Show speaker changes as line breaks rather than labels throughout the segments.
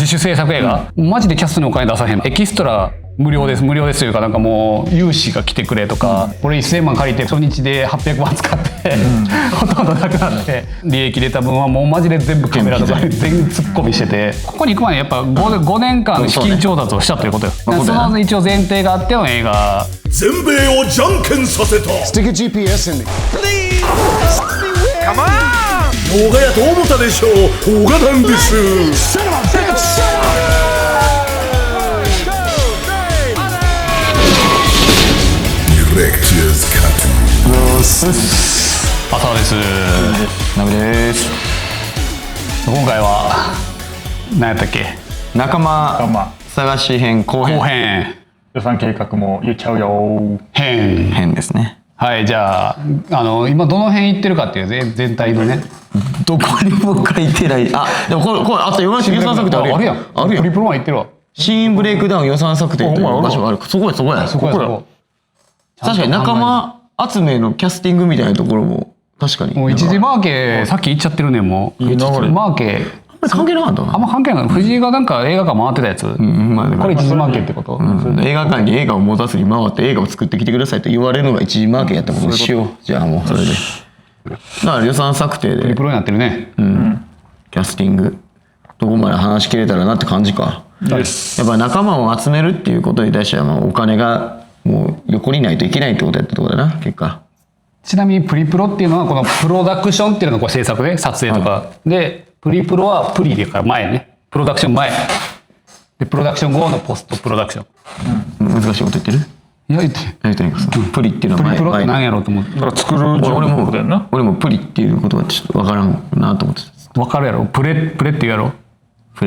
主制作映画、マジでキャストにお金出さへん。エキストラ無料ですというか、なんかもう有志が来てくれとか、これ1000万借りて初日で800万使って、ほとんどなくなって利益出た分はもうマジで全部カメラとか全突っ込みしてて、ここに行く前にやっぱ 5年間資金調達をしたということよ。その一応前提があっての映画。
全米をじゃんけんさせた。
Stick a GPS in me.
Please! Come on! 動画やと思ったでしょう。動画なんです。
浅尾です。
ナベです。
今回は何やったっけ？
仲間探し編後編。
予算計画も言っちゃうよ。
編ですね。
はい、じゃあ今どの辺行ってるかっていう全体のね。
どこにも書いてない。あ、でもこれあと予算策定あるやん。
プリプロマン行ってるわ。
シーンブレイクダウン予算策定という場所がある。そこや。確かに仲間集めのキャスティングみたいなところも確かに。
もう一次マーケさっき言っちゃってるね。もうマーケ
関係なかったな。
あんま関係ない。藤井がなんか映画館回ってたやつ。これ一次マーケってこと？
映画館に映画を持たずに回って映画を作ってきてくださいと言われるのが一次マーケやったことにしよう。じゃあもうそれで。だから予算策定で。
プリプロになってるね。
キャスティングどこまで話し切れたらなって感じか。やっぱ仲間を集めるっていうことに対してはお金がもう横にないといけないってことやったところだな結果。
ちなみにプリプロっていうのはこのプロダクションっていうのがこう制作ね、撮影とかで、プリプロはプリでから前ね、プロダクション前で、プロダクション後のポストプロダクション。
難しいこと言ってる？
いや言って
ないか。プリっていうのは
プリプロって何やろうと思って。
だから作ることやんな。
俺もプリっていうことはちょっと分からんなと思ってた。
分かるやろ。プレって言うやろ。プ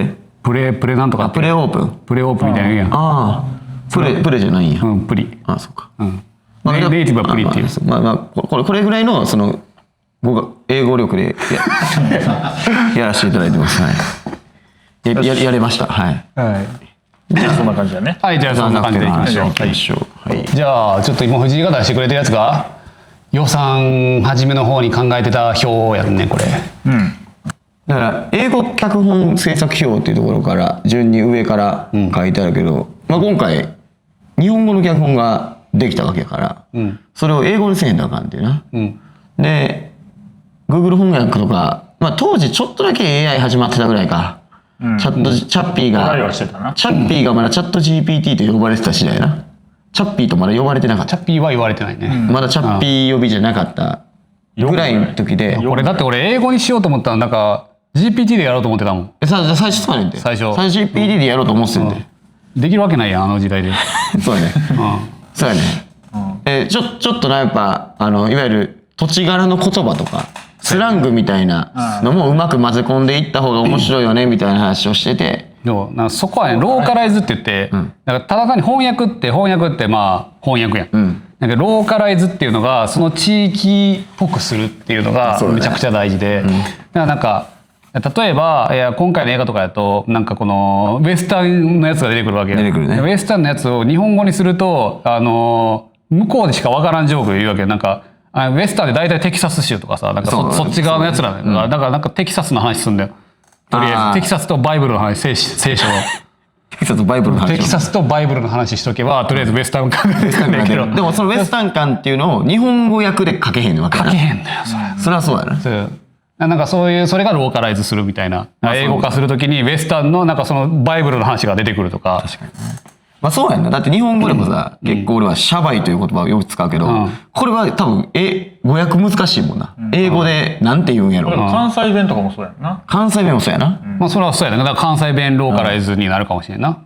レなんとか。
プレオープン
みたいな言うやん。
ああプレじゃないんや。
プリ。
ああそうか。
ネイティブはプリっていう。
これぐらいのその英語力でやらせていただいてます。やれました。はい。
じゃあそんな感じだね。
はい、じゃあそんな感じでいきましょう。じゃあちょっと今藤井が出してくれてるやつが予算初めの方に考えてた表やんねこれ。
だから英語脚本制作表っていうところから順に上から書いてあるけど、今回日本語の脚本ができたわけやから、それを英語にせえんとあかんっていうな。で Google 翻訳とか、当時ちょっとだけ AI 始まってたぐらいか。チャッピーがまだチャット GPT と呼ばれてた時代な。チャッピーとまだ呼ばれてなかった。
チャッピーは言われてないね。
まだチャッピー呼びじゃなかったぐらいの時で。
だって俺英語にしようと思ったらなんか GPT でやろうと思ってたもん。
最初そうやねんて。最初 GPT でやろうと思ってたんで。
できるわけないやんあの時代で。
そうやね。そうやね。ちょっとやっぱいわゆる土地柄の言葉とかスラングみたいなのもうまく混ぜ込んでいった方が面白いよねみたいな話をしてて。
そこはねローカライズって言って、ただ単に翻訳って翻訳やん。なんかローカライズっていうのがその地域っぽくするっていうのがめちゃくちゃ大事で、だからなんか例えば今回の映画とかだとなんかこのウエスタンのやつが出てくるわけよ。ウエスタンのやつを日本語にすると向こうでしかわからんジョーク言うわけよ。なんかウエスタンで大体テキサス州とかさ、なんかそっち側のやつらだからだからなんかテキサスの話すんだよ。とりあえずテキサスとバイブルの話、聖書を
テキサスとバイブルの話。
テキサスとバイブルの話しとけばとりあえずウエスタン感が出てくるんだけど、
でもそのウエスタン感っていうのを日本語訳で書けへんわけだ。
書けへんだよ
それはそうやな。
なんかそういうそれがローカライズするみたいな。英語化するときにウエスタンのなんかそのバイブルの話が出てくるとか。
確かに。そうやんな。だって日本語でもさ、結構俺はシャバいという言葉をよく使うけど、これは多分語訳難しいもんな。英語でなんて言うんやろ。
関西弁とかもそうやんな。
関西弁もそうやな。
それはそうやな。だから関西弁ローカライズになるかもしれんな。
だか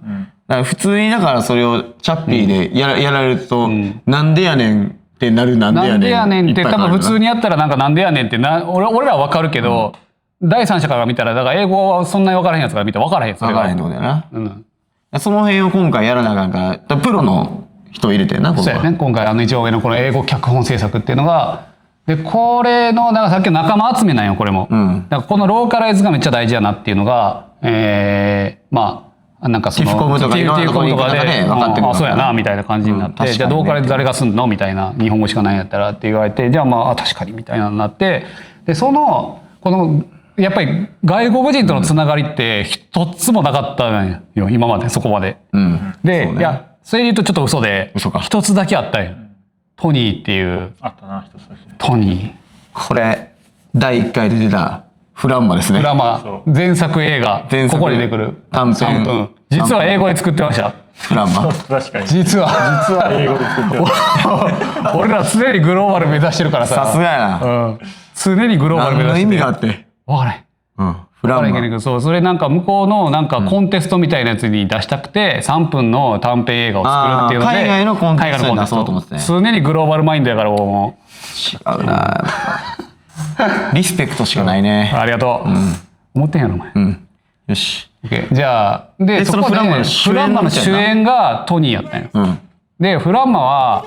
ら普通にだからそれをチャッピーでやられると、なんでやねんってなる。
なんでやねんって多分普通にやったらなんかなんでやねんって俺らは分かるけど、第三者から見たらだから英語はそんなに分からへんやつから見たら分からへん。
分からへんってことやな。その辺を今回やらなあかんから、プロの人を入れてるな、ここは。
そうやね。今回一応上のこの英語脚本制作っていうのが、でこれのなんかさっきの仲間集めなんよこれも。だからこのローカライズがめっちゃ大事やなっていうのが、なんかその
ティフコムとかいろんなところに行く中で分かってくる。
そうやなみたいな感じになって、じゃあローカライズ誰がすんのみたいな、日本語しかないんやったらって言われて、じゃあ確かにみたいなのになって、でこのやっぱり外国人とのつながりって一つもなかったんよ今までそこまで。で、いやそれで言うとちょっと嘘で一つだけあったんよ。トニーっていう
あったな、一つだけ。
トニー。
これ第1回で出たフランマですね。
フランマ前作映画ここに出てくる
短編。
実は英語で作ってました。
フランマ。
確かに。
実は
英語で作ってる。
俺ら常にグローバル目指してるからさ。
さすがやな。
常にグローバル目指してる。
何の意味があって。
分からへん。
フランマ。
そう、それなんか向こうのなんかコンテストみたいなやつに出したくて3分の短編映画を作るっていうので、
海外のコンテストに出そうと思ってね。
常にグローバルマインドやからも
う。違うな。リスペクトしかないね。
ありがとう。思ってんやろお前。
よし。
じゃあでそこでフランマの主演がトニーやったんよ。でフランマは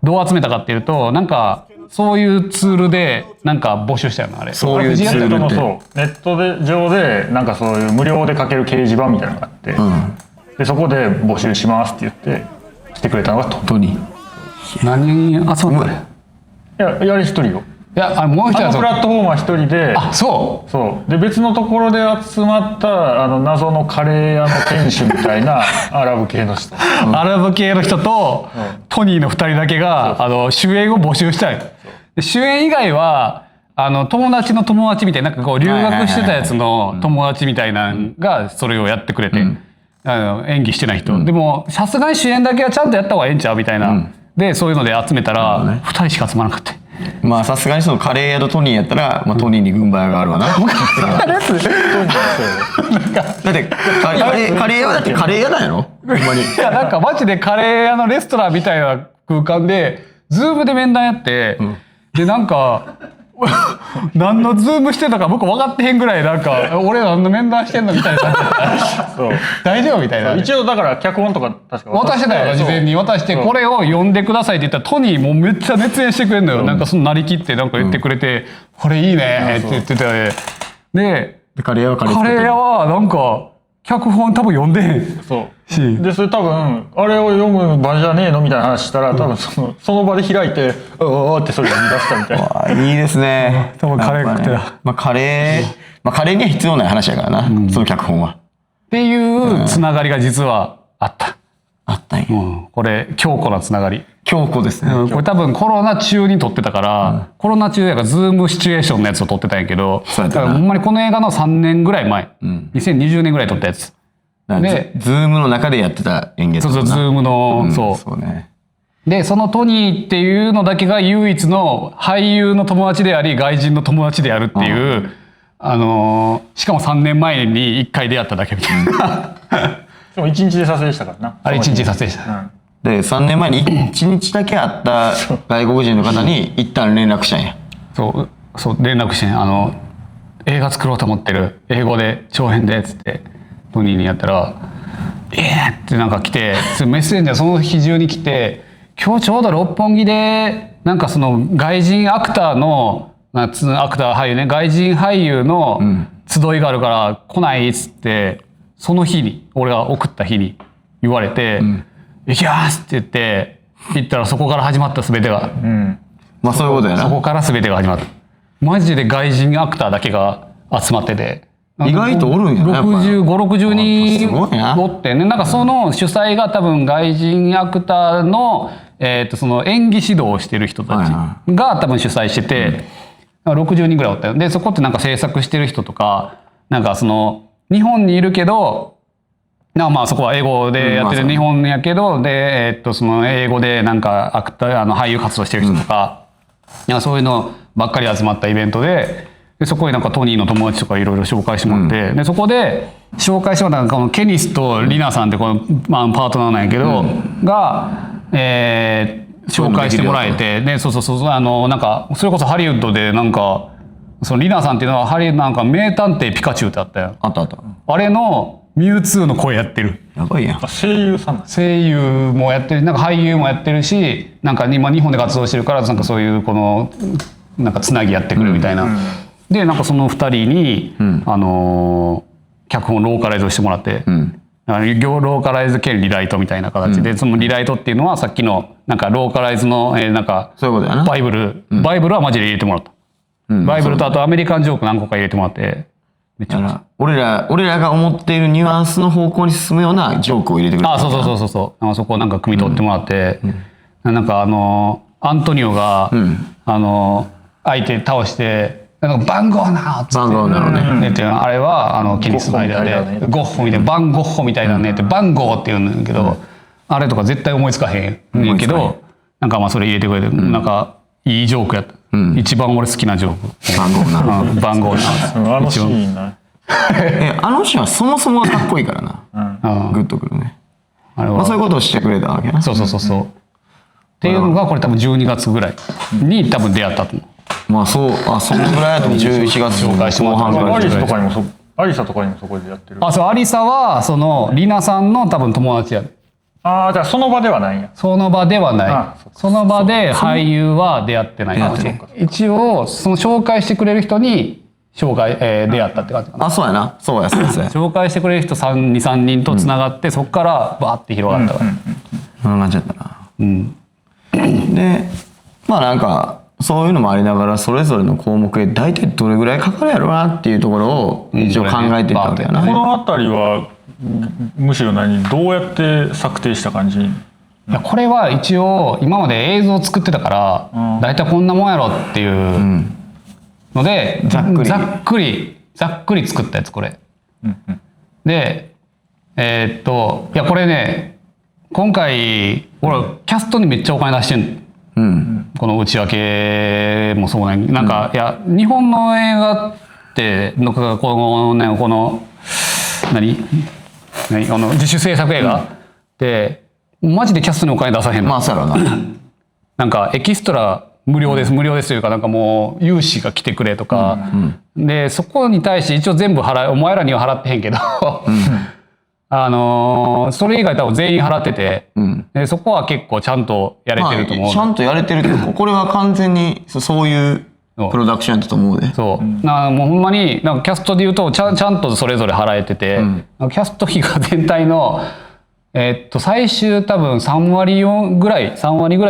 どう集めたかっていうとなんかそういうツールでなんか募集したよなあれ。
そういうツールって
ネットで上でなんかそういう無料で書ける掲示板みたいなのがあって、でそこで募集しますって言って来てくれたのが
トニー。
何人集まったの？
いや、一人よ。
いやもう一人
プラットフォームは一人で。
あ、
そうで別のところで集まった謎のカレー屋の店主みたいなアラブ系の人
アラブ系の人とトニーの2人だけが主演を募集したい。で主演以外は友達の友達みたいな、なんかこう留学してたやつの友達みたいなのがそれをやってくれて、演技してない人、でもさすがに主演だけはちゃんとやった方がええんちゃうみたいな、でそういうので集めたら2人しか集まらなかった。
まあさすがにそのカレー屋とトニーやったら、まあ、トニーに軍配があるわな。だってカレー屋だってカレー屋なんやろ。ほんまに。
いやなんかマジでカレー屋のレストランみたいな空間でズームで面談やって、でなんか何のズームしてたか僕分かってへんぐらいなんか俺何の面談してんのみたいな感じで大丈夫みたいな。
一応だから脚本とか確か
渡してたよ。事前に渡してこれを読んでくださいって言ったらトニーもめっちゃ熱演してくれるのよ。なんかそのなりきってなんか言ってくれて、これいいねって言ってて、で
カレー
屋はなんか脚本多分読んでへん。
でそれ多分あれを読む場じゃねえのみたいな話したら多分その場で開いて「おー」ってそれ読み出したみたいな。
いいですね。
多分カレー食ってた。
まあカレーには必要ない話やからな、その脚本は。
っていうつながりが実はあった。
あったんや。
これ強固なつながり。
強固ですね。
これ多分コロナ中に撮ってたから、コロナ中やからズームシチュエーションのやつを撮ってたんやけど、だからほんまにこの映画の3年ぐらい前、2020年ぐらい撮ったやつ。
でズームの中でやってた演芸。
そうズームの、
そうね。
でそのトニーっていうのだけが唯一の俳優の友達であり外人の友達であるっていう、しかも3年前に1回出会っただけみたいな。
でも1日で撮影したからな。
あれ1日で撮影した。
で3年前に1日だけ会った外国人の方に一旦連絡したんや。
そう連絡して映画作ろうと思ってる、英語で長編でっつってトニーにやったら「ってなんか来て、メッセンジャーその日中に来て「今日ちょうど六本木でなんかその外人アクターのアクター俳優ね、外人俳優の集いがあるから来ない」っつって、その日に俺が送った日に言われて「行きます!」って言って行ったら、そこから始まった全てが。
まあそういうことやな。
そこから全てが始まった。マジで外人アクターだけが集まってて。
意外とおるんやね。
65、60人おってね。なんかその主催が多分外人アクターの、その演技指導をしてる人たちが多分主催してて、60人ぐらいおったよ。で、そこってなんか制作してる人とか、なんかその、日本にいるけど、まあそこは英語でやってる日本やけど、で、その英語でなんかアクター、俳優活動してる人とか、そういうのばっかり集まったイベントで、そこになんかトニーの友達とかいろいろ紹介してもらって、でそこで紹介してもらったこのケニスとリナさんってこの、パートナーなんやけど、が、紹介してもらえて、でなんかそれこそハリウッドでなんかそのリナさんっていうのはハリウッドなんか名探偵ピカチュウってあったよ。
あった。
あれのミュウツーの声やってる。
やばいやん。
声優さんなんです。
声優もやってる、なんか俳優もやってるし、なんか今日本で活動してるからなんかそういうこのなんかつなぎやってくるみたいな。でなんかその2人に、脚本ローカライズをしてもらって、ローカライズ兼リライトみたいな形で、そのリライトっていうのはさっきのなんかローカライズの、なんかバイブルはマジで入れてもらった。バイブルとあとアメリカンジョーク何個か入れてもらって、めっちゃ面白い。
俺らが思っているニュアンスの方向に進むようなジョークを入れてくれる。
あ、そうそこをなんか汲み取ってもらって、なんかアントニオが、相手倒してなんか番号なっつって
番号なのね。
あれはケニスの間でゴッホみたいな番ゴッホみたいなねって番号って言うんだけど、あれとか絶対思いつかへんねんけど、なんかまあそれ入れてくれて、なんかいいジョークやった。一番俺好きなジョーク。
番号な。
番号な。
あのシーンな。
あのシーンはそもそもがかっこいいからな。グッとくるね。
あれ
まあそういうことをしてくれたわけな。
そう。っていうのがこれ多分12月ぐらいに多分出会ったと思う。
まあそのぐらいだと11月
紹介してもらった
後半
アリサとかにもそこでやってる。
あ、そう、アリサはそのリナさんの多分友達やで。
ああ、じゃあその場ではないんや。
その場ではない
あ。
その場で俳優は出会ってないかもしれない。一応その紹介してくれる人に出会ったって感じかな。
あ、そうやな。そうや。
紹介してくれる人2、3人とつながって、そこからバーって広がったから。
そんな感じだったな。で、まあなんかそういうのもありながらそれぞれの項目で大体どれぐらいかかるやろうなっていうところを一応考えていったわけやな。
この辺りはむしろどうやって策定した感じ？
いや、これは一応今まで映像を作ってたから大体こんなもんやろっていうので、ざっくり作ったやつこれ。でいやこれね、今回俺キャストにめっちゃお金出してんの。この内訳もそうね。なんかいや日本の映画ってこの自主制作映画ってマジでキャストにお金出さへんの。
まあそうやろな。
なんかエキストラ無料ですというか、なんかもう有志が来てくれとか、でそこに対して一応全部お前らには払ってへんけどそれ以外多分全員払ってて、でそこは結構ちゃんとやれてると思う。
まあ、ちゃんとやれてるけどこれは完全にそういうプロダクションやったと思うで。
そう、もうほんまになんかキャストで言うとちゃんとそれぞれ払えてて、キャスト費が全体の最終多分3割ぐらい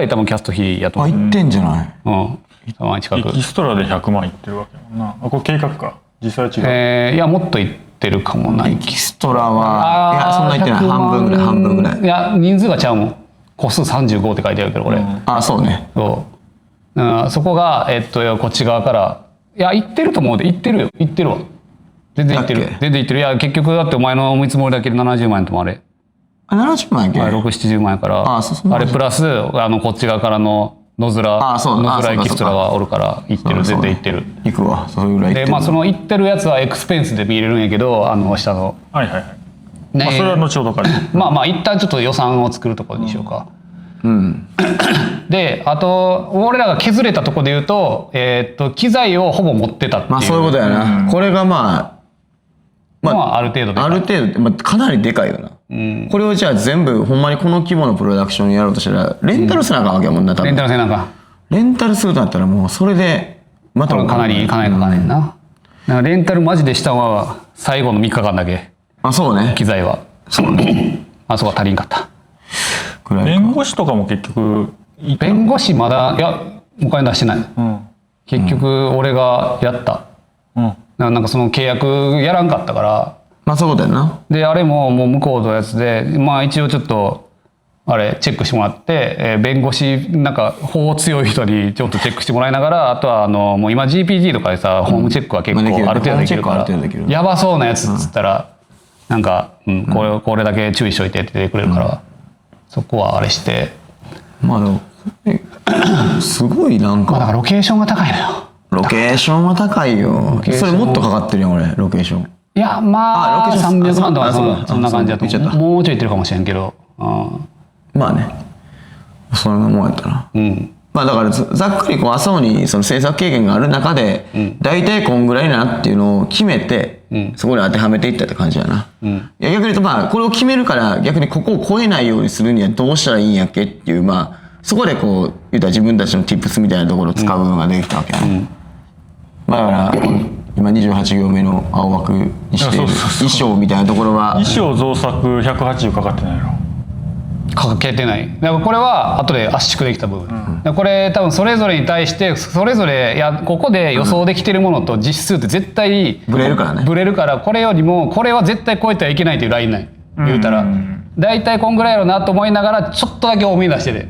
多分キャスト費やと思う。
いってんじゃない？
うん、3割近く。
エキストラで100万いってるわけやもんな。これ計画か。実際違う。
いやもっといってるかもな。
エキストラはいやそんな言ってない。半分ぐらい。
いや人数がちゃうもん。個数35って書いてあるけどこれ。
あ、そうね。
そこがこっち側からいや言ってると思うで。言ってるわ。全然言ってる。いや結局だってお前の見積もりだけで70万円ともあれ。
70万円け。
6、70万円から。あれプラスこっち側からの野面エキストラがおるから言ってる。全然言ってる。
行くわ。それぐらい。
でまあその言ってるやつはエクスペンスで見れるんやけど下の。
はい。まあそれは後ほどから。
まあ一旦ちょっと予算を作るところにしようか。であと俺らが削れたところで言うと機材をほぼ持ってたっていう。
まあそういうことやな。これがまあ
ある程度
かなりでかいよな。これをじゃあ全部ほんまにこの規模のプロダクションやろうとしたらレンタルせなあかんわけやもんな。多分
レンタルせなあかん。
レンタルするとなったらもうそれでまた
かなりかかんねんな。だからレンタルマジでしたのは最後の3日間だけ。
あ、そうね。
機材はそうね。あそこは足りんかった。
弁護士とかも結局
弁護士まだいやお金出してない。結局俺がやった。なんかその契約やらんかったから。
まあそうだよな。
であれももう向こうのやつでまあ一応ちょっとあれチェックしてもらって、弁護士なんか法強い人にちょっとチェックしてもらいながら、あとはもう今 GPT とかでさホームチェックは結構ある程度できるからやばそうなやつっつったらなんかこれだけ注意しといてって出てくれるから、そこはあれして。
まあでもすごいなんか
だからロケーションが高いのよ。
ロケーションは高いよ。それもっとかかってるよ俺ロケーション。
いやまあ300万とかそんな感じだと思う。もうちょいいってるかもしれんけど。
まあねそんなもんやったな。まあだからざっくり麻生にその制作経験がある中で大体こんぐらいだなっていうのを決めてそこに当てはめていったって感じやな。いや逆に言うとまあこれを決めるから逆にここを超えないようにするにはどうしたらいいんやっけっていうまあそこでこう言うたら自分たちの tips みたいなところを使うのができたわけやな。だから今28行目の青枠にしている衣装みたいなところは
衣装増作180かかってないの。
かけてない。だからこれは後で圧縮できた部分、だからこれ多分それぞれに対してそれぞれここで予想できてるものと実数って絶対
ブレるからね。
ブレるから、これよりもこれは絶対超えてはいけないというラインない、言うたら大体こんぐらいやろうなと思いながらちょっとだけ多めに出してて、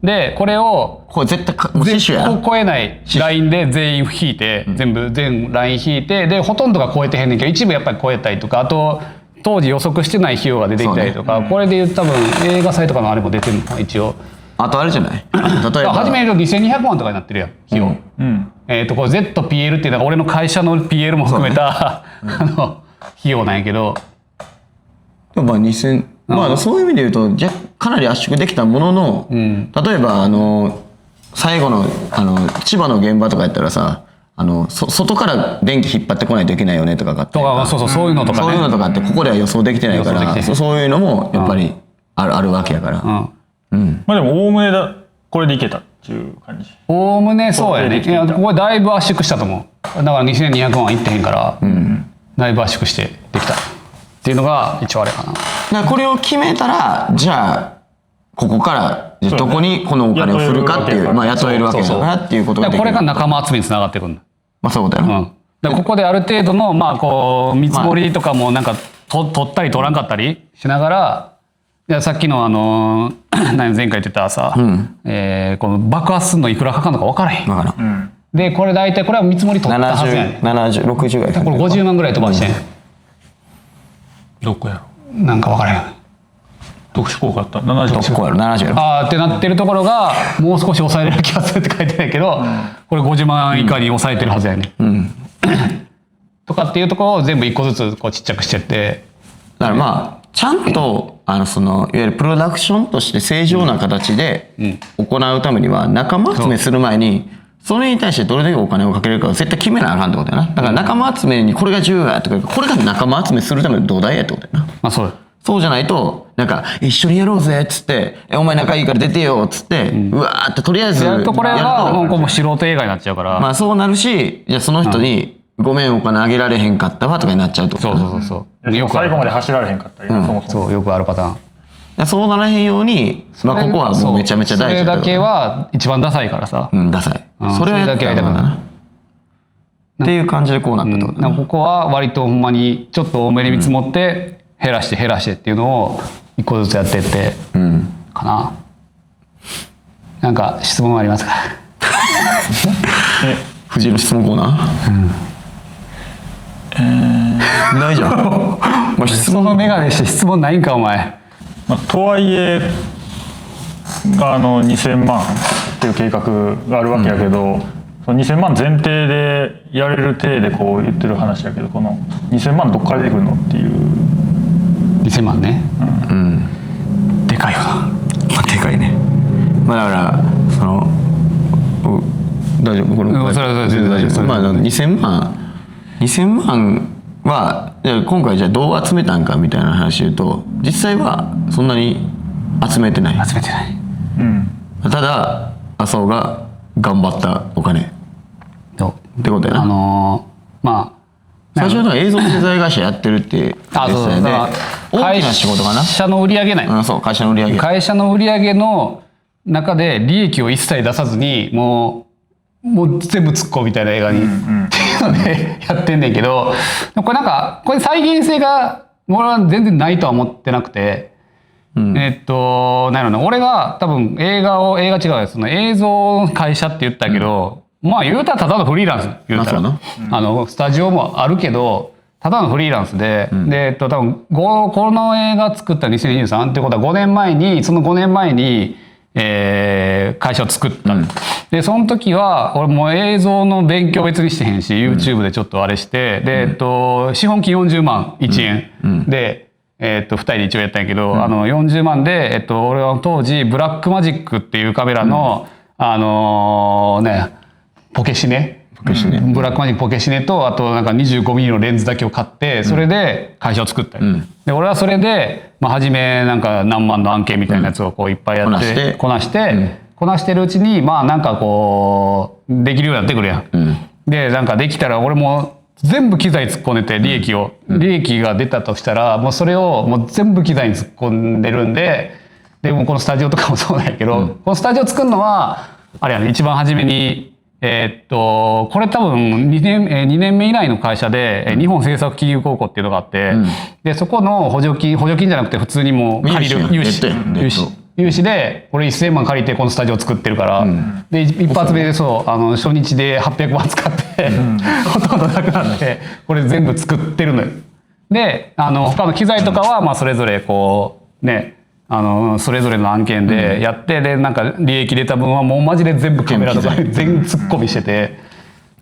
でこれを
これ絶対もう死守やな。
超えないラインで全員引いて、全ライン引いて、でほとんどが超えてへんねんけど一部やっぱり超えたりとか、あと当時予測してない費用が出てきたりとか、これで言うと多分映画祭とかのあれも出てるのかな一応。
あとあれじゃない？例えば
初めに2200万とかになってるやん費用、これ ZPL っていうのが俺の会社の PL も含めた、費用なんやけど、
まあ2000、まあそういう意味で言うとかなり圧縮できたものの、例えば最後の千葉の現場とかやったらさ、外から電気引っ張ってこないといけないよねとかがあって、
そういうのとかね、
そういうのとかってここでは予想できてないからそういうのもやっぱりあるわけやから、
まあでもおおむねこれでいけたっていう感じ。
おおむねそうやね。いやこれだいぶ圧縮したと思う。だから2200万いってへんから、だいぶ圧縮してできたっていうのが一応あれかな。
だからこれを決めたらじゃあここからどこにこのお金を振るかっていう、まあ雇えるわけだからっていうことができる。
これが仲間集めにつながってくるんだ。
まあそういうことやな。
だからここである程度のまあこう見積もりとかもなんか取ったり取らんかったりしながら、いやさっきの前回言ってたさ、この爆発するのいくらかかるのか分からへん。
だから、
でこれ大体これは見積もり取ったはずやねん。
70、60ぐらい。
これ50万ぐらい飛ばしてん。
どこやろ。
なんか分からへん。
特殊効果あった70。
どこやろ70やろ。
あーってなってるところがもう少し抑えれる気がするって書いてないけど、これ50万以下に抑えてるはずやねん。とかっていうところを全部一個ずつこうちっちゃくしてって。
だからまあちゃんといわゆるプロダクションとして正常な形で行うためには仲間集めする前にそれに対してどれだけお金をかけるかを絶対決めなあかんってことやな。だから仲間集めにこれが重要やとか、これが仲間集めするための土台やってことやな。
まあそう。
そうじゃないとなんか一緒にやろうぜっつってお前仲いいから出てよっつってうわーってとりあえず
やるとこれはもう素人映画になっちゃうから。
まあそうなるし、じゃあその人にごめんお金あげられへんかったわとかになっちゃうと。
そう
よく最後まで走られへんかったり、そもそも
そうよくあるパターン。
そうならへんように、まあここはもうめちゃめちゃ大事
それだけは一番ダサいからさ。
ダサい。それはやったらダメだな。っていう感じでこうなったってことだな。
ここは割とほんまにちょっと多めに見積もって減らしてっていうのを一個ずつやってってかな。なんか質問ありますか？
藤井の質問コーナー？ないじゃん。まあ質問
のメガネして質問ないんかお前。
まあ、とはいえ2000万っていう計画があるわけやけど、その2000万前提でやれる体でこう言ってる話やけど、この2000万どっから出てくるのっていう。
2000万ね。でかいよな。
まあでかいね。まあだから大丈夫これ。
それは全然大丈夫。
まあ2000万は今回じゃあどう集めたんかみたいな話で言うと、実際はそんなに集めてない。
集めてない。
ただ麻生が頑張ったお金ってことやな。
まあ
最初の映像製材会社やってるって
大
きな仕事かな。
会社の売り上げない。
そう会社の売り上げ。
会社の売り上げの中で利益を一切出さずにもう全部突っ込むみたいな映画に、っていうのでやってんねんけど、これ再現性が俺は全然ないとは思ってなくて、なんやろな、俺が多分映画違うやつの映像の会社って言ったけど、まあ言うたらただのフリーランス言うたら、スタジオもあるけどただのフリーランスで、多分この映画作った2023ってことは5年前に会社を作った、でその時は俺もう映像の勉強別にしてへんし YouTube でちょっとあれして、で資本金40万1円で、2人で一応やったんやけど、40万で、俺は当時ブラックマジックっていうカメラの、ポケシネブラックマジックポケシネとあとなんか 25mm のレンズだけを買ってそれで会社を作ったり、で俺はそれで初めなんか何万の案件みたいなやつをこういっぱいやってこなしてるうちにまあなんかこうできるようになってくるやん。でなんかできたら俺も全部機材突っ込んでて利益が出たとしたらもうそれをもう全部機材に突っ込んでるんで、でもこのスタジオとかもそうなんやけど、このスタジオ作るのはあれやね、一番初めにこれ多分2年目以来の会社で日本政策金融高校っていうのがあって、でそこの補助金じゃなくて普通にもう借りる融資でこれ1000万借りてこのスタジオ作ってるから、で一発目でそう初日で800万使って、ほとんどなくなってこれ全部作ってるのよ。で他の機材とかはまあそれぞれこうねそれぞれの案件でやって、でなんか利益出た分はもうマジで全部カメラとか全突っ込みしてて、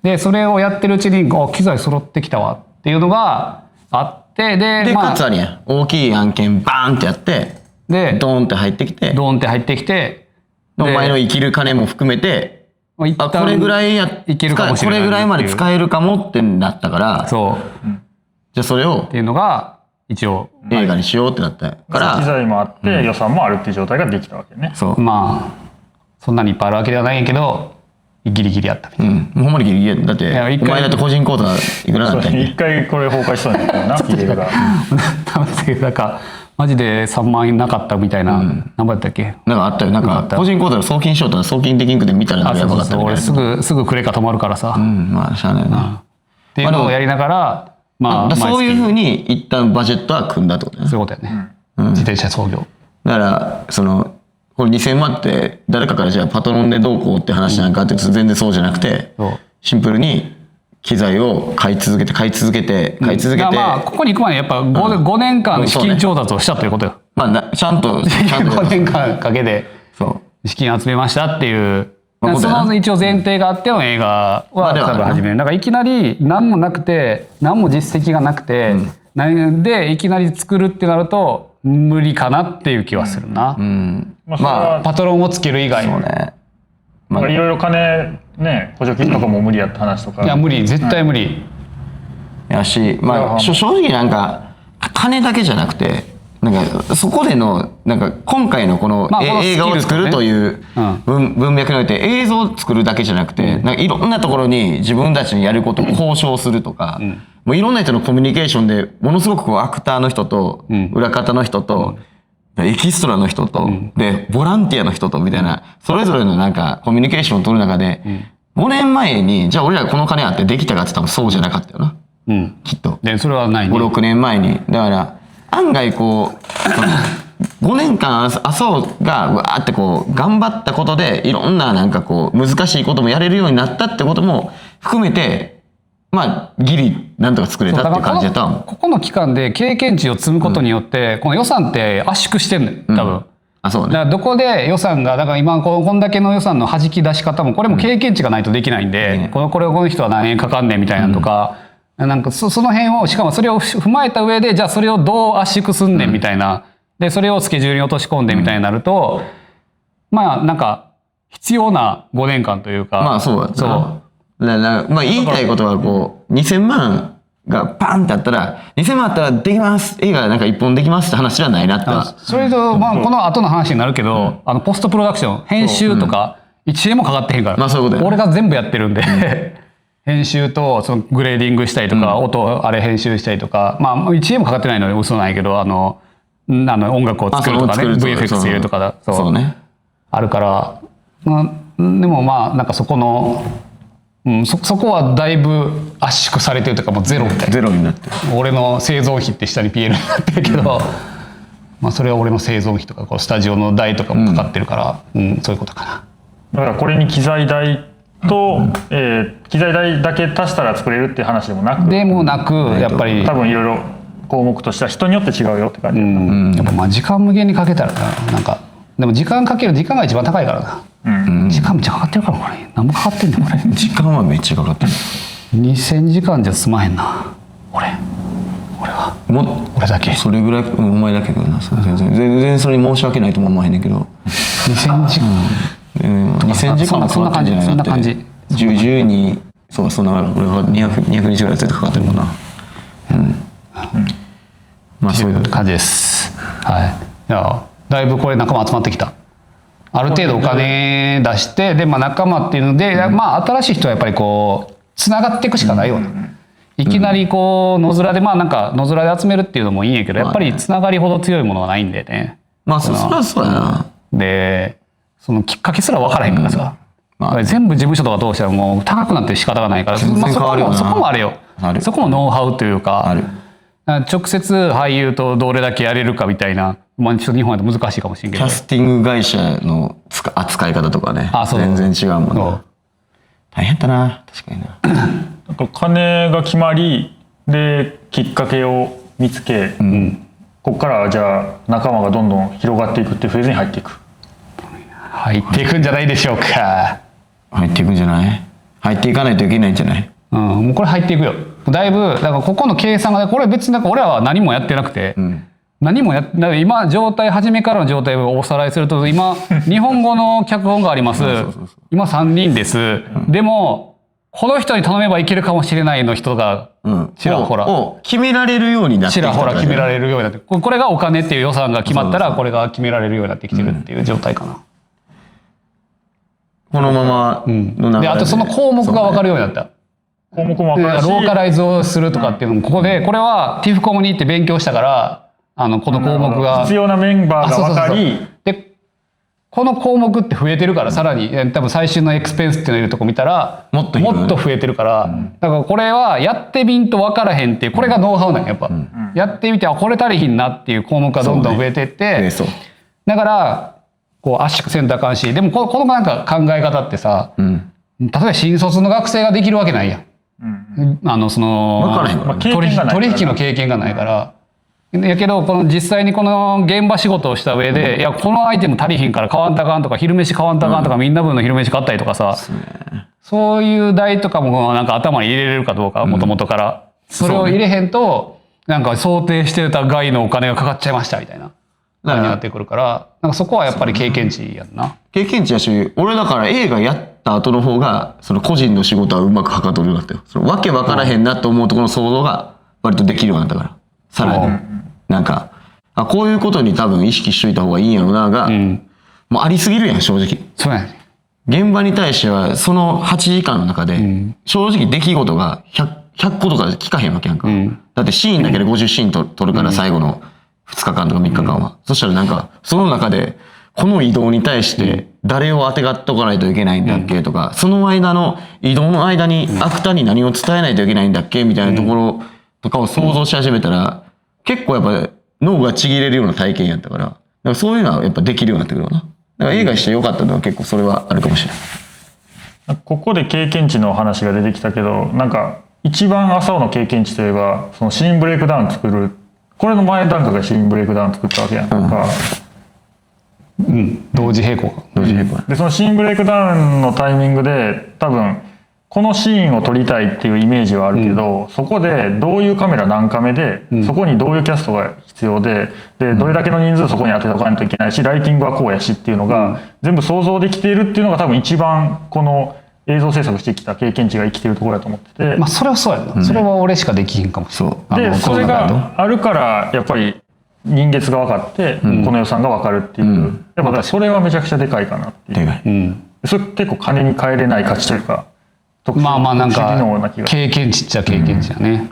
でそれをやってるうちに機材揃ってきたわっていうのがあって、で
かつあれや大きい案件バーンってやって
で
ドーンって入ってきてお前の生きる金も含めてこれぐらいいけるかもしれない、これぐらいまで使えるかもってなったから、
そう
じゃあそれを
っていうのが一応
映画にしようってなったから
機材もあって予算もあるっていう状態ができたわけね。
そう
まあそんなにいっぱいあるわけではないんやけどギリギリやったみたいな。
もうほんまにギリギリだって、お前だって個人口座いくらだったんや。
一回これ崩壊しそうになったよな、企業が。
なんかマジで3万円なかったみたいな、何倍だったっけ？
なんかあったよ。なんか個人口座の送金しようと送金できんくて見たらやばかったみたいな。
俺すぐクレカ止まるからさ。
まあしゃあないな。
っていうのをやりながら、まあ
そういうふうに一旦バジェットは組んだってことね。
そういうことやね。自転車操業。
だからこれ2000万って誰かからじゃあパトロンでどうこうって話なんかって全然そうじゃなくて、シンプルに機材を買い続けて
まあここに行く前にやっぱ 5年間資金調達をしたということよ。
まあちゃんと
5年間かけて資金集めましたっていう、その一応前提があっての映画は多分始める。だからいきなり何もなくて何も実績がなくてでいきなり作るってなると無理かなっていう気はするな。まあパトロンをつける以外。
そうね。いろいろ金ね、補助金とかも無理やった話とか。
いや無理、絶対無理。
やし、まあ正直なんか金だけじゃなくて、なんかそこでのなんか今回のこの映画を作るという文脈において映像を作るだけじゃなくて、なんかいろんなところに自分たちのやることを交渉するとか、もういろんな人のコミュニケーションでものすごくこうアクターの人と裏方の人とエキストラの人とでボランティアの人とみたいなそれぞれのなんかコミュニケーションを取る中で5年前にじゃあ俺らこの金あってできたかって多分そうじゃなかったよな、きっと。
でそれはないね。
5、6年前にだから案外こう5年間麻生がわーってこう頑張ったことでいろんななんかこう難しいこともやれるようになったってことも含めてまあギリなんとか作れたっていう感じだったもん。
ここの期間で経験値を積むことによって、この予算って圧縮してんのよ多分。
そうね。
だからどこで予算がだから今こんだけの予算の弾き出し方もこれも経験値がないとできないんで、この人は何円かかんねんみたいなとか、なんかその辺をしかもそれを踏まえた上でじゃあそれをどう圧縮すんねんみたいな、でそれをスケジュールに落とし込んでみたいになると、まあなんか必要な5年間というか。
まあそうだったな。まあ言いたいことはこう2000万がパンってあったら2000万あったらできます映画なんか1本できますって話じゃないなって。
それとまあこの後の話になるけど、ポストプロダクション編集とか1円もかかってへんから、
まあそういうことや。
俺が全部やってるんで編集とそのグレーディングしたりとか、音あれ編集したりとか、まあ1円もかかってないので嘘ないけど音楽を作るとかね VFX 入れるとかだ
そうね
あるから、でもまあなんかそこのそこはだいぶ圧縮されてるというかもうゼロみたいな。
ゼロになってる。
俺の生存費って下に PL になってるけど、まあそれは俺の生存費とかこうスタジオの代とかもかかってるから、そういうことかな。
だからこれに機材代と、機材代だけ足したら作れるっていう話でもなく
やっぱり
多分いろいろ項目としては人によって違うよって感じ。
やっぱまあ時間無限にかけたらなんかでも時間かける時間が一番高いからな。時間めっちゃかかってるからこれ何もかかってんねんこれ。
時間はめっちゃかかってる。
2000時間じゃ済まへんな俺は。俺だけ
それぐらいお前だけどな。全然それに申し訳ないとも思わへんねんけど
2000時間
2000時間はかかってんじゃない
そんな感じ
12そうそんな俺は200日ぐらい絶対かかってるもんな。
まあそういう感じです。はい。いやだいぶこれ仲間集まってきた。ある程度お金出してで、まあ、仲間っていうので、まあ新しい人はやっぱりこうつながっていくしかないよね。いきなりこう野面でまあなんか野面で集めるっていうのもいいんやけどやっぱりつながりほど強いものはないんでね。
まあそりゃそうやな。
でそのきっかけすら分からへんからさ、
まあ
全部事務所とか通したらもう高くなって仕方がないから、
全然変わるよな
そこもあれよ。そこもノウハウというか、
ある。
直接俳優とどれだけやれるかみたいな、まあ、ちょっと日本だと難しいかもしれんけど。
キャスティング会社の扱い方とかね、
そう
全然違うもん
そう
な。大変だな、確かにな。
なんか金が決まりできっかけを見つけ、ここからじゃあ仲間がどんどん広がっていくっていうフェーズに入っていく。
入っていくんじゃないでしょうか。
入っていくんじゃない？入っていかないといけないんじゃない？
もうこれ入っていくよ。だいぶだからここの計算がこれ別になんか俺らは何もやってなくて、何もだから今状態初めからの状態をおさらいすると、今日本語の脚本があります。今3人です。でもこの人に頼めばいけるかもしれないの人がちらほら
決められるようになってきた。
ちらほら決められるようになって、これがお金っていう予算が決まったらこれが決められるようになってきてるっていう状態かな。
このままの流れ
であとその項目が分かるようになった。
項目も分かるし、
ローカライズをするとかっていうのもここで、これは TIF コムに行って勉強したから、この項目が
必要なメンバーが分かり、
でこの項目って増えてるから、さらに多分最新のエクスペンスっていうのいるとこ見たらもっと増えてるから、だからこれはやってみんと分からへんっていう、これがノウハウなんやっぱ、やってみてこれ足りひんなっていう項目がどんどん増えていって、だからこう圧縮せんとあかんし、でもこのなんか考え方ってさ、例えば新卒の学生ができるわけないやん。その取引の経験がないから。やけどこの実際にこの現場仕事をした上で、いやこのアイテム足りひんから買わんたかんとか、昼飯買わんたかんとか、みんな分の昼飯買ったりとかさ、そういう代とかもなんか頭に入れれるかどうか、もともとから、それを入れへんとなんか想定してた外のお金がかかっちゃいましたみたいな感じになってくるから、なんかそこはやっぱり経験値やんな。
経験値やし、俺だから映画やった後の方がその個人の仕事はうまくはかどるようになったよ。そのわけわからへんなと思うところの想像が割とできるようになったから、さらになんかこういうことに多分意識しといた方がいいんやろなが、もうありすぎるやん正直。
そうやね。
現場に対してはその8時間の中で正直出来事が100個とか聞かへんわけやんか。だってシーンだけで50シーン撮るから、最後の2日間とか3日間は。そしたらなんかその中でこの移動に対して誰を当てがっとかないといけないんだっけとか、その間の移動の間にアクターに何を伝えないといけないんだっけみたいなところとかを想像し始めたら、結構やっぱ脳がちぎれるような体験やったから、だからそういうのはやっぱできるようになってくるよな。だから映画してよかったのは結構それはあるかもしれない。
ここで経験値の話が出てきたけど、なんか一番浅尾の経験値といえばそのシーンブレイクダウン作る、これの前段階がシーンブレイクダウン作ったわけやんか。
同時並行
でそのシーンブレイクダウンのタイミングで多分このシーンを撮りたいっていうイメージはあるけど、そこでどういうカメラ何カメで、そこにどういうキャストが必要で、どれだけの人数そこに当てとかないといけないし、ライティングはこうやしっていうのが全部想像できているっていうのが多分一番この映像制作してきた経験値が生きてるところだと思ってて、
まあそれはそうやな、それは俺しかできひんかもしれない。
でそれがあるからやっぱり人月が分かって、この予算が分かるっていう、やっぱそれはめちゃくちゃでかいかなっていう。それ結構金に換えれない価値というか、
まあまあなんか経験値っちゃ経験値やね。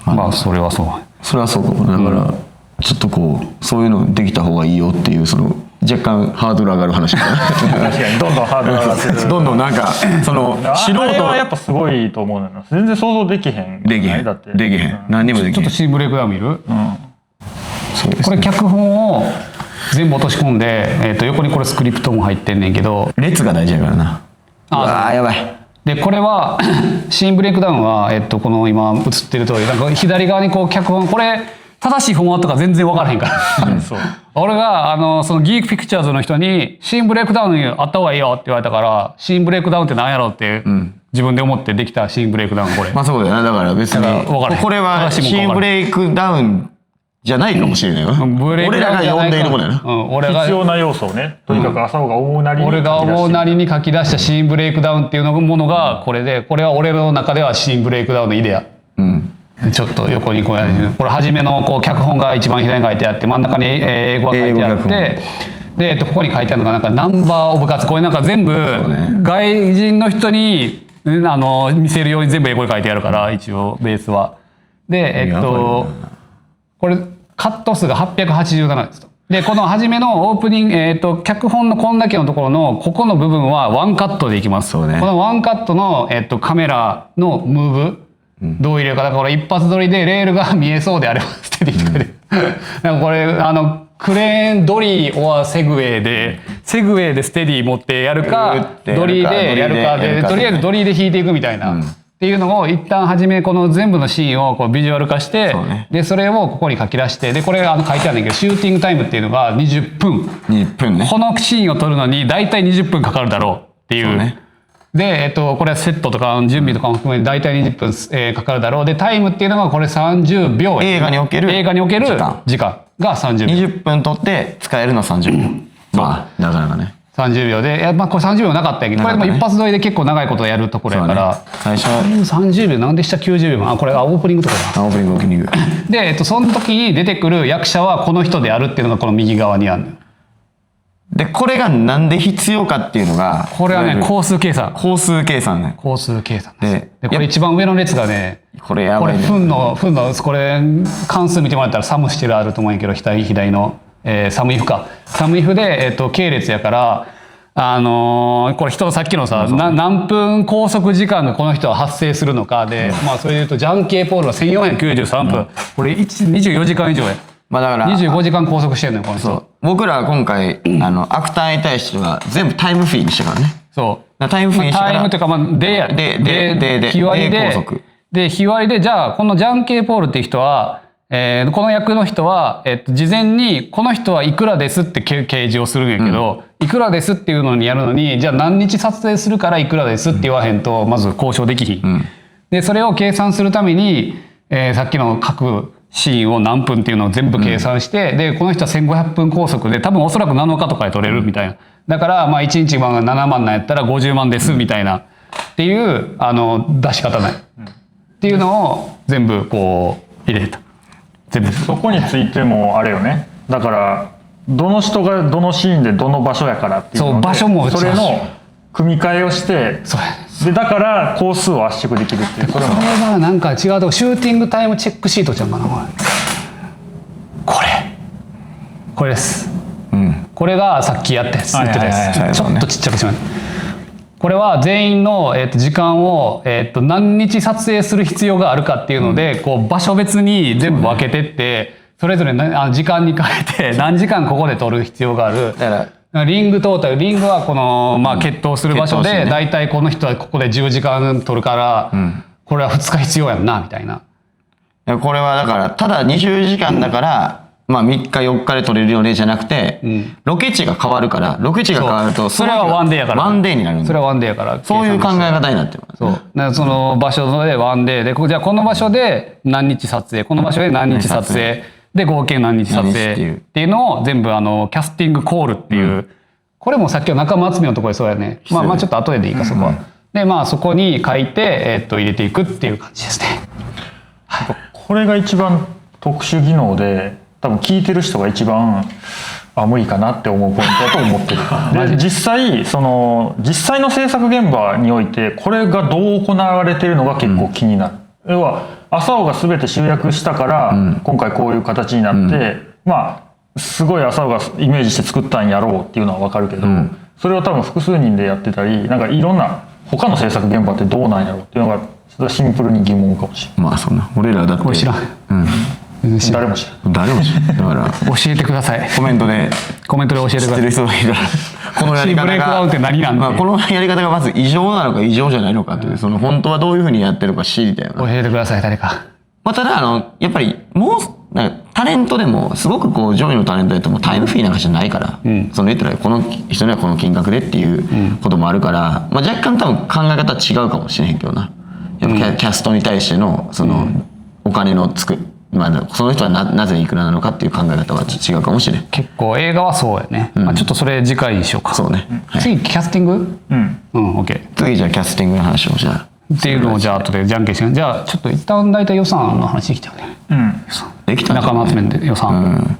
まあそれはそう。
それはそうかも。だからちょっとこうそういうのできた方がいいよっていう、その若干ハードル上がる話だな。
確かにどんどんハードル上がってる。
どんどんなんかその素人
あれはやっぱすごいと思うのよ。全然想像できへん。
できへん。
だって
できへん。何にもできへん。
ちょっとシーンブレイクダウン見る？これ脚本を全部落とし込んで、横にこれスクリプトも入ってんねんけど、
列が大事やからな。ああやばい。
でこれはシーンブレイクダウンは、この今映ってる通りなんか左側にこう脚本、これ正しいフォーマットが全然分からへんからそう俺がそのギークピクチャーズの人にシーンブレイクダウンあった方がいいよって言われたから、シーンブレイクダウンって何やろうって、自分で思ってできたシーンブレイクダウンこれ。
まあそうだよな。だから別にこれはシーンブレイクダウンじゃないかもしれないよ。俺らが呼んでいるものやな。
必要な要素をね、とにかく浅尾が思うなりに
俺が思うなりに書き出したシーンブレイクダウンっていうものがこれで、これは俺の中ではシーンブレイクダウンのイデア。ちょっと横にこれ初めのこう脚本が一番左に書いてあって、真ん中に英語が書いてあって、でここに書いてあるのがなんかナンバーオブカツ、これなんか全部外人の人に見せるように全部英語で書いてあるから、一応ベースは。でこれカット数が887ですと。でこの初めのオープニング、脚本のこんだけのところのここの部分はワンカットでいきます。
そうね。
このワンカットの、カメラのムーブ、どう入れるか。だからこれ一発撮りでレールが見えそうであればステディとかで、なんかこれクレーンドリーオアセグウェイでステディ持ってやるかドリーでやるかで、とりあえずドリーで弾いていくみたいな。っていうのを一旦初めこの全部のシーンをこうビジュアル化して、でそれをここに書き出して、でこれ書いてあるんだけど、シューティングタイムっていうのが20分。
20分ね。
このシーンを撮るのに大体20分かかるだろうっていう。で、これはセットとか準備とかも含めて大体20分、かかるだろう。でタイムっていうのがこれ30秒。
映画における
時間が30秒。
20分撮って使えるの30秒。まあなかなかね。
30秒で、これ30秒なかったんやけど、これでも一発撮りで結構長いことやるところやから、
最初は
30秒なんでした90秒。これオープニングとかだ。
オープニング。
で、その時に出てくる役者はこの人であるっていうのがこの右側にあるのよ。
でこれがなんで必要かっていうのが、
これはね、工数計算ね。
工数計算
でこれ一番上の列がね、
これやばいね。
分のこれ関数見てもらったらサムしてるあると思うんやけど、左の、サムイフか。サムイフで、系列やから、これ人のさっきのさ、何分拘束時間がこの人は発生するのかで、それでいうとジャンケーポールは1493分、これ24時間以上や。
だから
25時間拘束してんのよこの人。
僕らは今回アクターに対しては全部タイムフリーにしたからね。
そう
タイムフリーにしたから、
タイムというかデや
で
日割りで日割りで、じゃあこのジャンケーポールっていう人は、この役の人は、事前にこの人はいくらですって掲示をするんやけど、いくらですっていうのにやるのに、じゃあ何日撮影するからいくらですって言わへんとまず交渉できひん。でそれを計算するために、さっきの各シーンを何分っていうのを全部計算して、でこの人は1500分拘束で多分おそらく7日とかで撮れるみたいな。だから1日7万なんやったら50万ですみたいなっていう出し方ないっていうのを全部こう入れた。
そこについてもあれよね。だからどの人がどのシーンでどの場所やからっていうので、
そう場所も
それの組み替えをして、でだから工数を圧縮できるっていう。
それはなんか違うとこ、シューティングタイムチェックシートちゃうかな。これです、これがさっきやったやつ、言ってたやつ、ちょっとちっちゃくします。これは全員の、時間を、何日撮影する必要があるかっていうので、こう場所別に全部分けてって、それぞれ時間に変えて何時間ここで撮る必要がある。だからリングトータル、リングはこの、決闘する場所で、大体この人はここで10時間撮るから、これは2日必要やんなみたいな。
これはだからただ20時間だから、3日4日で撮れるよねじゃなくて、ロケ地が変わるから、ロケ地が変わると
それはワンデーやから、
ワンデーになるんだ。
それはワンデーやから、
そういう考え方になってます。
そうだからその場所でワンデーで、じゃあこの場所で何日撮影、この場所で何日撮影で合計何日撮影っていうのを全部キャスティングコールっていう、これもさっきの仲間集めのところでそうやね。ちょっと後でいいか、そこは。でそこに書いて入れていくっていう感じですね。
これが一番特殊技能で、多分聞いてる人が一番無理かなって思うポイントだと思ってる。で実際の制作現場においてこれがどう行われているのが結構気になる。要は浅尾が全て集約したから、今回こういう形になって、すごい浅尾がイメージして作ったんやろうっていうのは分かるけど、それを多分複数人でやってたり、なんかいろんな他の制作現場ってどうなんやろうっていうのがちょっとシンプルに疑問かもしれない。
そんな俺らだって
知らん。
誰も知らん。だから
教えてください。
コメントで
教えてください。
知ってる人がいたら、このやり方
ブレイクダウンって何なんで、
このやり方がまず異常なのか異常じゃないのかっていう、本当はどういうふうにやってるか知りたいよな。
教えてください、誰か。
ただやっぱりもうなんかタレントでもすごくこう上位のタレントだともタイムフリーなんかじゃないから、言ったらこの人にはこの金額でっていうこともあるから、若干多分考え方は違うかもしれへんけどな。やっぱキャストに対してのお金のその人はなぜいくらなのかっていう考え方は違うかもしれん。
結構映画はそうやね。ちょっとそれ次回にしようか。
そうね。
次キャスティング？OK。
次じゃあキャスティングの話をじゃあ。
っていうのをじゃあ後でじゃんけんして、じゃあちょっと一旦大体予算の話できたよね。
できた。
仲間集めで予算。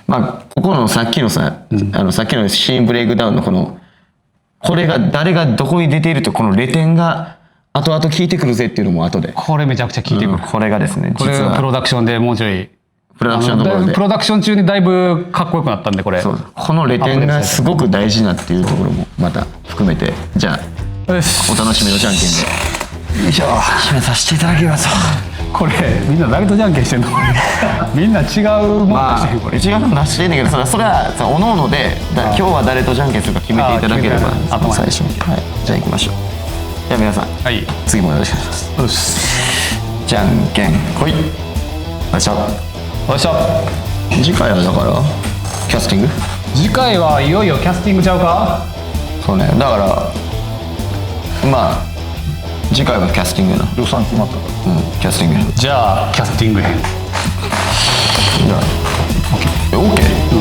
ここのさっきのさっきのシーンブレイクダウンのこれが誰がどこに出ているとこのレ点が後々効いてくるぜっていうのも後で。
これめちゃくちゃ効いてくる。
これがですね、
これがプロダクションでもうちょい
プロダクションのところで
プロダクション中にだいぶかっこよくなったんでこれ。
そうこのレ点がすごく大事なっていうところもまた含めてじゃあ
よし
お楽しみのじゃんけんで
よいしょ。
締めさせていただきます。
これみんな誰とじゃんけんしてんの？みんな違うもん
まあ
出してるこれ。
違うの出してんねんけどそれはおのおので今日は誰とじゃんけんするか決めていただければ
あ決めて
最初に、はい、じゃあ行きましょう。じゃあ皆さん
はい。
次もよろしくお願いします。
よし。
じゃんけんほい。よいしょ。
よいしょ。
次回はだからキャスティング
次回はいよいよキャスティングちゃうか？
そうねだからまあ次回はキャスティングやな。
予算決まったから。
キャスティングや。
じゃあキャスティング編。
じゃあ OK